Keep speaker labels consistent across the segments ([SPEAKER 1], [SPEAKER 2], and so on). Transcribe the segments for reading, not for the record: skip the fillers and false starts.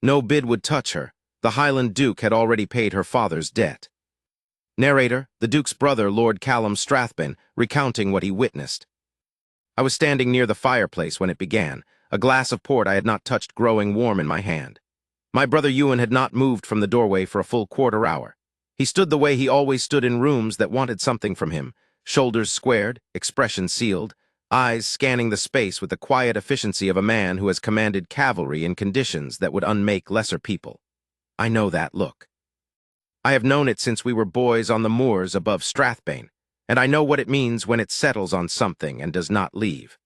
[SPEAKER 1] No bid would touch her. The Highland Duke had already paid her father's debt. Narrator, the Duke's brother, Lord Callum Strathbane, recounting what he witnessed. I was standing near the fireplace when it began, a glass of port I had not touched growing warm in my hand. My brother Ewan had not moved from the doorway for a full quarter hour. He stood the way he always stood in rooms that wanted something from him, shoulders squared, expression sealed, eyes scanning the space with the quiet efficiency of a man who has commanded cavalry in conditions that would unmake lesser people. I know that look. I have known it since we were boys on the moors above Strathbane, and I know what it means when it settles on something and does not leave.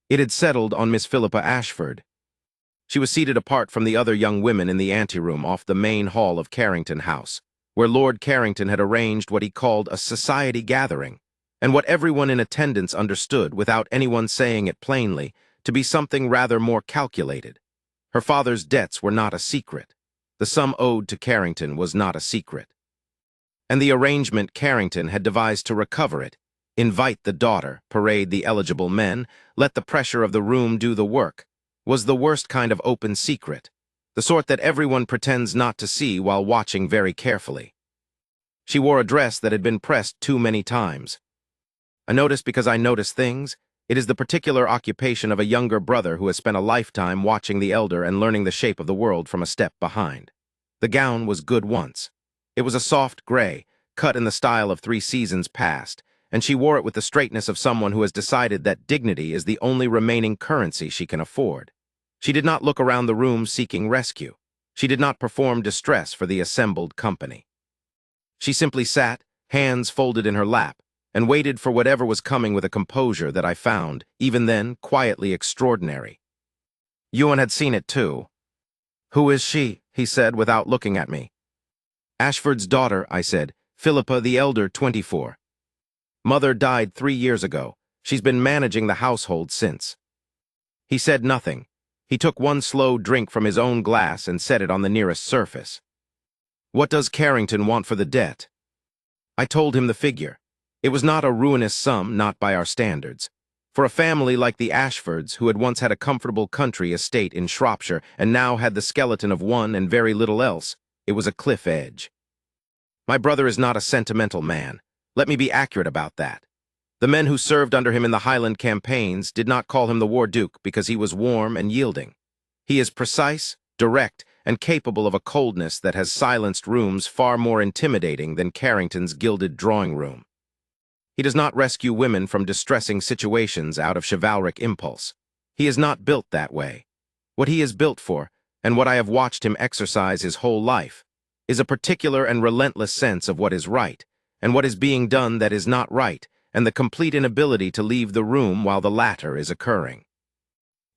[SPEAKER 1] It had settled on Miss Philippa Ashford. She was seated apart from the other young women in the anteroom off the main hall of Carrington House, where Lord Carrington had arranged what he called a society gathering, and what everyone in attendance understood, without anyone saying it plainly, to be something rather more calculated. Her father's debts were not a secret. The sum owed to Carrington was not a secret. And the arrangement Carrington had devised to recover it, invite the daughter, parade the eligible men, let the pressure of the room do the work, was the worst kind of open secret, the sort that everyone pretends not to see while watching very carefully. She wore a dress that had been pressed too many times. I noticed because I notice things. It is the particular occupation of a younger brother who has spent a lifetime watching the elder and learning the shape of the world from a step behind. The gown was good once. It was a soft gray, cut in the style of 3 seasons past, and she wore it with the straightness of someone who has decided that dignity is the only remaining currency she can afford. She did not look around the room seeking rescue. She did not perform distress for the assembled company. She simply sat, hands folded in her lap, and waited for whatever was coming with a composure that I found, even then, quietly extraordinary. Ewan had seen it too. "Who is she?" he said without looking at me. "Ashford's daughter," I said. "Philippa the elder, 24. Mother died 3 years ago. She's been managing the household since." He said nothing. He took one slow drink from his own glass and set it on the nearest surface. "What does Carrington want for the debt?" I told him the figure. It was not a ruinous sum, not by our standards. For a family like the Ashfords, who had once had a comfortable country estate in Shropshire and now had the skeleton of one and very little else, it was a cliff edge. My brother is not a sentimental man. Let me be accurate about that. The men who served under him in the Highland campaigns did not call him the War Duke because he was warm and yielding. He is precise, direct, and capable of a coldness that has silenced rooms far more intimidating than Carrington's gilded drawing room. He does not rescue women from distressing situations out of chivalric impulse. He is not built that way. What he is built for, and what I have watched him exercise his whole life, is a particular and relentless sense of what is right, and what is being done that is not right, and the complete inability to leave the room while the latter is occurring.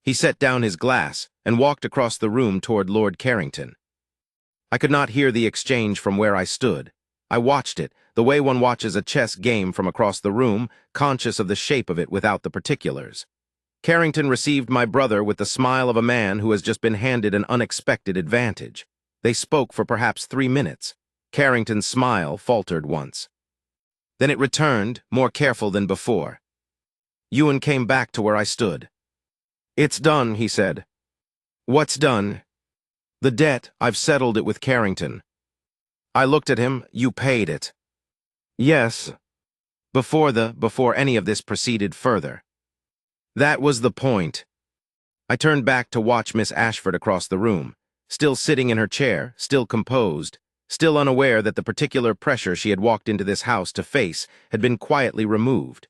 [SPEAKER 1] He set down his glass and walked across the room toward Lord Carrington. I could not hear the exchange from where I stood. I watched it, the way one watches a chess game from across the room, conscious of the shape of it without the particulars. Carrington received my brother with the smile of a man who has just been handed an unexpected advantage. They spoke for perhaps 3 minutes. Carrington's smile faltered once. Then it returned, more careful than before. Ewan came back to where I stood. "It's done," he said. "What's done?" "The debt. I've settled it with Carrington." I looked at him. "You paid it." "Yes." Before any of this proceeded further. That was the point. I turned back to watch Miss Ashford across the room, still sitting in her chair, still composed, still unaware that the particular pressure she had walked into this house to face had been quietly removed.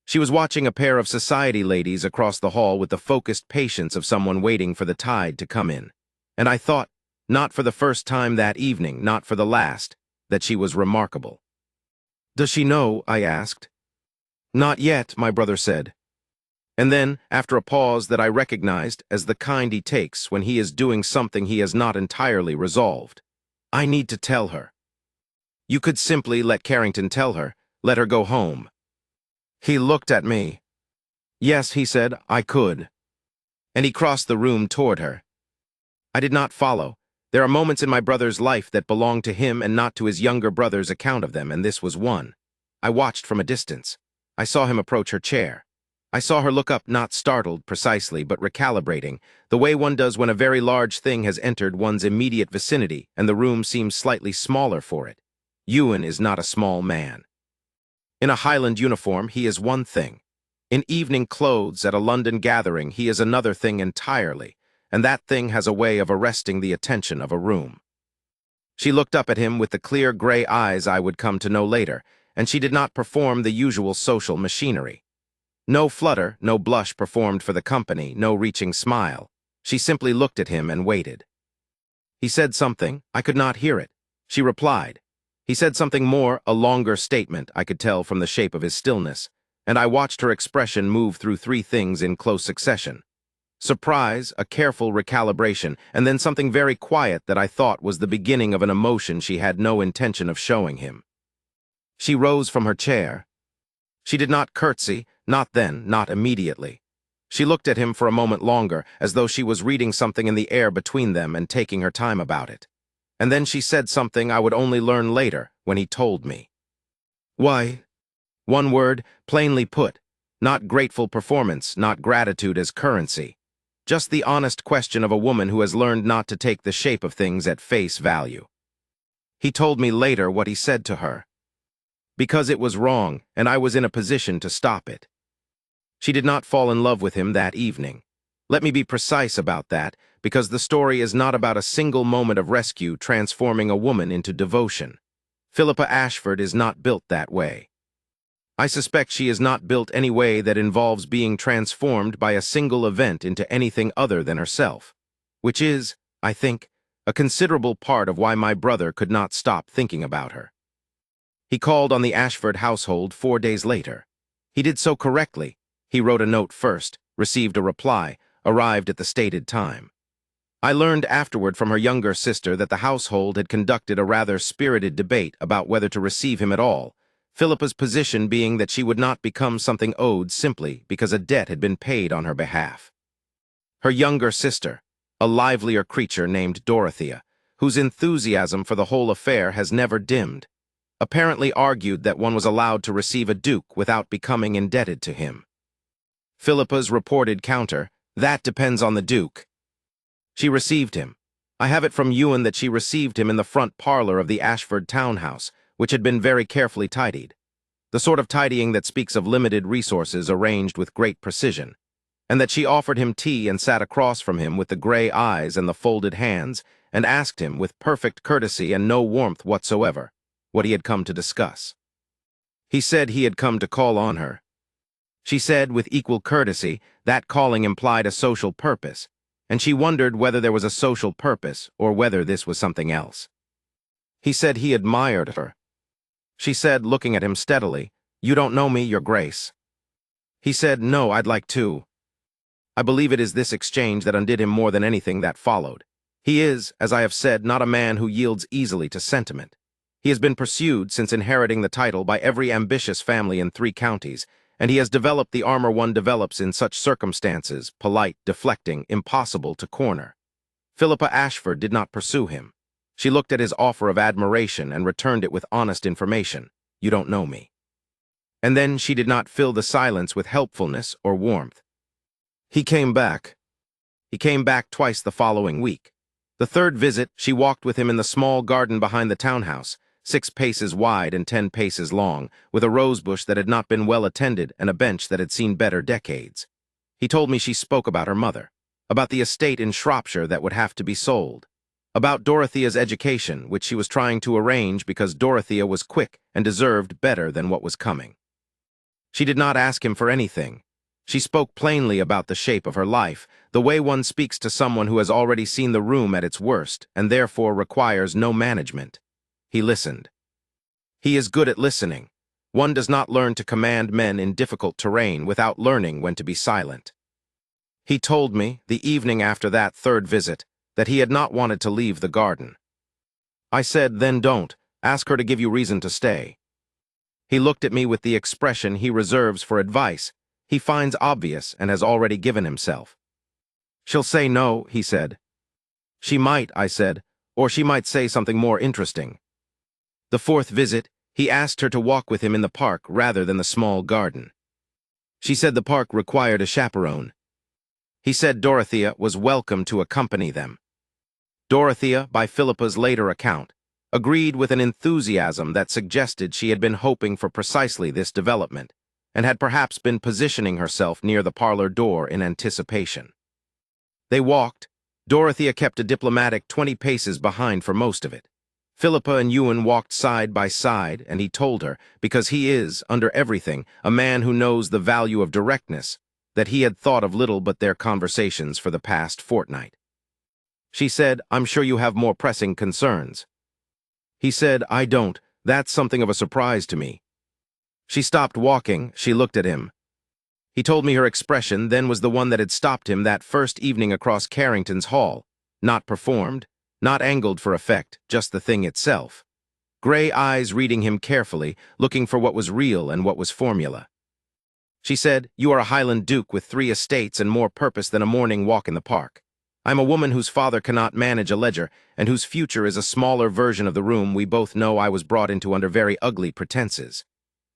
[SPEAKER 1] She was watching a pair of society ladies across the hall with the focused patience of someone waiting for the tide to come in. And I thought, not for the first time that evening, not for the last, that she was remarkable. "Does she know?" I asked. "Not yet," my brother said. And then, after a pause that I recognized as the kind he takes when he is doing something he has not entirely resolved, "I need to tell her." "You could simply let Carrington tell her, let her go home." He looked at me. "Yes," he said, "I could." And he crossed the room toward her. I did not follow. There are moments in my brother's life that belong to him and not to his younger brother's account of them, and this was one. I watched from a distance. I saw him approach her chair. I saw her look up, not startled precisely, but recalibrating, the way one does when a very large thing has entered one's immediate vicinity and the room seems slightly smaller for it. Ewan is not a small man. In a Highland uniform, he is one thing. In evening clothes at a London gathering, he is another thing entirely, and that thing has a way of arresting the attention of a room. She looked up at him with the clear gray eyes I would come to know later, and she did not perform the usual social machinery. No flutter, no blush performed for the company, no reaching smile. She simply looked at him and waited. He said something. I could not hear it. She replied. He said something more, a longer statement, I could tell from the shape of his stillness, and I watched her expression move through three things in close succession. Surprise, a careful recalibration, and then something very quiet that I thought was the beginning of an emotion she had no intention of showing him. She rose from her chair. She did not curtsy, not then, not immediately. She looked at him for a moment longer, as though she was reading something in the air between them and taking her time about it. And then she said something I would only learn later, when he told me. Why? One word, plainly put. Not grateful performance, not gratitude as currency. Just the honest question of a woman who has learned not to take the shape of things at face value. He told me later what he said to her. Because it was wrong, and I was in a position to stop it. She did not fall in love with him that evening. Let me be precise about that, because the story is not about a single moment of rescue transforming a woman into devotion. Philippa Ashford is not built that way. I suspect she is not built any way that involves being transformed by a single event into anything other than herself, which is, I think, a considerable part of why my brother could not stop thinking about her. He called on the Ashford household 4 days later. He did so correctly. He wrote a note first, received a reply, arrived at the stated time. I learned afterward from her younger sister that the household had conducted a rather spirited debate about whether to receive him at all, Philippa's position being that she would not become something owed simply because a debt had been paid on her behalf. Her younger sister, a livelier creature named Dorothea, whose enthusiasm for the whole affair has never dimmed, apparently argued that one was allowed to receive a duke without becoming indebted to him. Philippa's reported counter, that depends on the duke. She received him. I have it from Ewan that she received him in the front parlor of the Ashford townhouse, which had been very carefully tidied. The sort of tidying that speaks of limited resources arranged with great precision, and that she offered him tea and sat across from him with the gray eyes and the folded hands, and asked him, with perfect courtesy and no warmth whatsoever, what he had come to discuss. He said he had come to call on her. She said, with equal courtesy, that calling implied a social purpose, and she wondered whether there was a social purpose or whether this was something else. He said he admired her. She said, looking at him steadily, "You don't know me, Your Grace." He said, "No, I'd like to." I believe it is this exchange that undid him more than anything that followed. He is, as I have said, not a man who yields easily to sentiment. He has been pursued since inheriting the title by every ambitious family in 3 counties, and he has developed the armor one develops in such circumstances, polite, deflecting, impossible to corner. Philippa Ashford did not pursue him. She looked at his offer of admiration and returned it with honest information. "You don't know me." And then she did not fill the silence with helpfulness or warmth. He came back. He came back twice the following week. The 3rd visit, she walked with him in the small garden behind the townhouse, 6 paces wide and 10 paces long, with a rosebush that had not been well attended and a bench that had seen better decades. He told me she spoke about her mother, about the estate in Shropshire that would have to be sold, about Dorothea's education, which she was trying to arrange because Dorothea was quick and deserved better than what was coming. She did not ask him for anything. She spoke plainly about the shape of her life, the way one speaks to someone who has already seen the room at its worst and therefore requires no management. He listened. He is good at listening. One does not learn to command men in difficult terrain without learning when to be silent. He told me, the evening after that 3rd visit, that he had not wanted to leave the garden. I said, "Then don't. Ask her to give you reason to stay." He looked at me with the expression he reserves for advice he finds obvious and has already given himself. "She'll say no," he said. "She might," I said, "or she might say something more interesting." The 4th visit, he asked her to walk with him in the park rather than the small garden. She said the park required a chaperone. He said Dorothea was welcome to accompany them. Dorothea, by Philippa's later account, agreed with an enthusiasm that suggested she had been hoping for precisely this development, and had perhaps been positioning herself near the parlor door in anticipation. They walked. Dorothea kept a diplomatic 20 paces behind for most of it. Philippa and Ewan walked side by side, and he told her, because he is, under everything, a man who knows the value of directness, that he had thought of little but their conversations for the past fortnight. She said, "I'm sure you have more pressing concerns." He said, "I don't. That's something of a surprise to me." She stopped walking. She looked at him. He told me her expression then was the one that had stopped him that first evening across Carrington's hall. Not performed, not angled for effect, just the thing itself. Gray eyes reading him carefully, looking for what was real and what was formula. She said, "You are a Highland duke with 3 estates and more purpose than a morning walk in the park. I'm a woman whose father cannot manage a ledger, and whose future is a smaller version of the room we both know I was brought into under very ugly pretenses.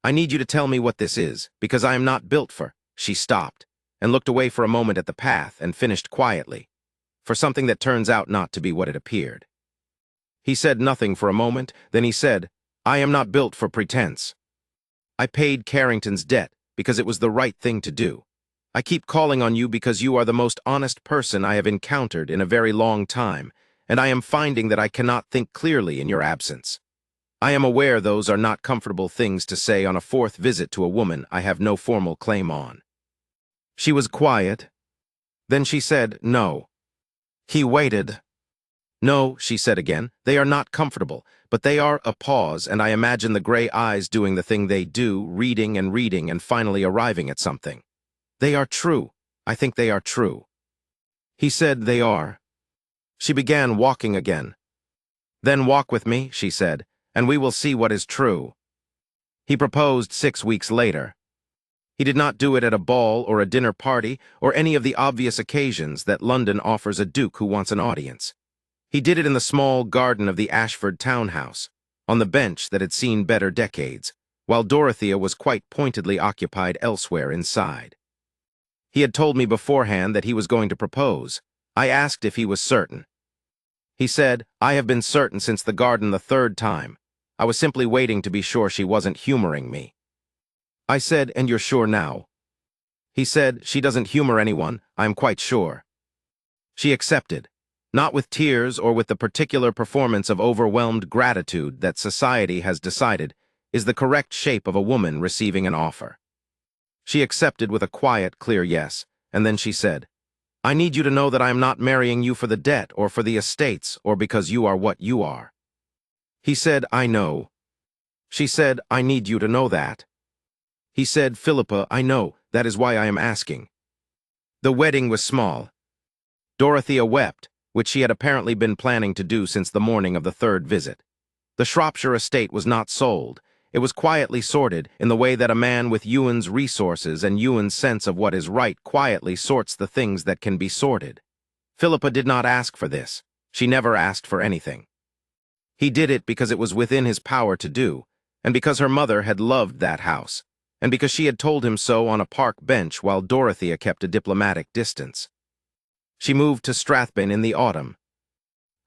[SPEAKER 1] I need you to tell me what this is, because I am not built for—" She stopped, and looked away for a moment at the path, and finished quietly, "for something that turns out not to be what it appeared." He said nothing for a moment, then he said, "I am not built for pretense. I paid Carrington's debt because it was the right thing to do. I keep calling on you because you are the most honest person I have encountered in a very long time, and I am finding that I cannot think clearly in your absence. I am aware those are not comfortable things to say on a 4th visit to a woman I have no formal claim on." She was quiet. Then she said, "No." He waited. "No," she said again, "they are not comfortable, but they are." A pause, and I imagine the gray eyes doing the thing they do, reading and finally arriving at something. "They are true. I think they are true." He said, "They are." She began walking again. "Then walk with me," she said, "and we will see what is true." He proposed 6 weeks later. He did not do it at a ball or a dinner party or any of the obvious occasions that London offers a duke who wants an audience. He did it in the small garden of the Ashford townhouse, on the bench that had seen better decades, while Dorothea was quite pointedly occupied elsewhere inside. He had told me beforehand that he was going to propose. I asked if he was certain. He said, "I have been certain since the garden the 3rd time. I was simply waiting to be sure she wasn't humoring me." I said, "And you're sure now?" He said, "She doesn't humor anyone, I'm quite sure." She accepted, not with tears or with the particular performance of overwhelmed gratitude that society has decided is the correct shape of a woman receiving an offer. She accepted with a quiet, clear yes, and then she said, "I need you to know that I am not marrying you for the debt or for the estates or because you are what you are." He said, "I know." She said, "I need you to know that." He said, "Philippa, I know, that is why I am asking." The wedding was small. Dorothea wept, which she had apparently been planning to do since the morning of the 3rd visit. The Shropshire estate was not sold. It was quietly sorted in the way that a man with Ewan's resources and Ewan's sense of what is right quietly sorts the things that can be sorted. Philippa did not ask for this. She never asked for anything. He did it because it was within his power to do, and because her mother had loved that house, and because she had told him so on a park bench while Dorothea kept a diplomatic distance. She moved to Strathbane in the autumn.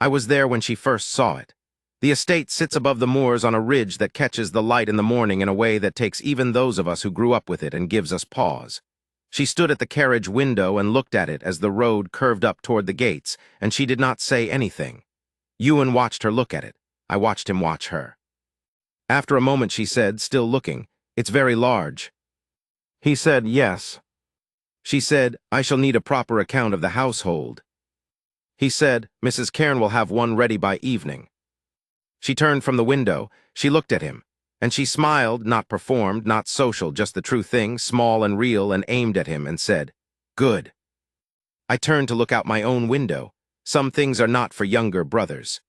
[SPEAKER 1] I was there when she first saw it. The estate sits above the moors on a ridge that catches the light in the morning in a way that takes even those of us who grew up with it and gives us pause. She stood at the carriage window and looked at it as the road curved up toward the gates, and she did not say anything. Ewan watched her look at it. I watched him watch her. After a moment she said, still looking, "It's very large." He said, "Yes." She said, "I shall need a proper account of the household." He said, "Mrs. Cairn will have one ready by evening." She turned from the window, she looked at him, and she smiled, not performed, not social, just the true thing, small and real, and aimed at him and said, "Good." I turned to look out my own window. Some things are not for younger brothers.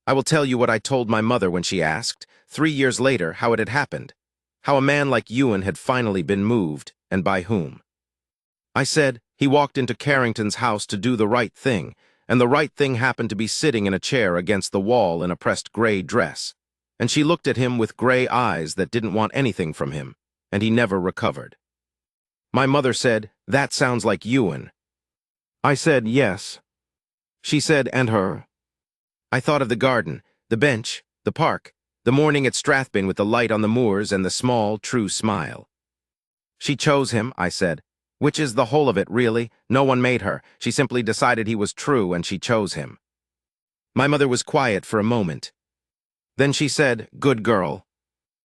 [SPEAKER 1] I will tell you what I told my mother when she asked, 3 years later, how it had happened, how a man like Ewan had finally been moved, and by whom. I said, he walked into Carrington's house to do the right thing, and the right thing happened to be sitting in a chair against the wall in a pressed gray dress, and she looked at him with gray eyes that didn't want anything from him, and he never recovered. My mother said, "That sounds like Ewan." I said, "Yes." She said, "And her?" I thought of the garden, the bench, the park, the morning at Strathbane with the light on the moors and the small, true smile. She chose him, I said, which is the whole of it, really. No one made her. She simply decided he was true and she chose him. My mother was quiet for a moment. Then she said, "Good girl."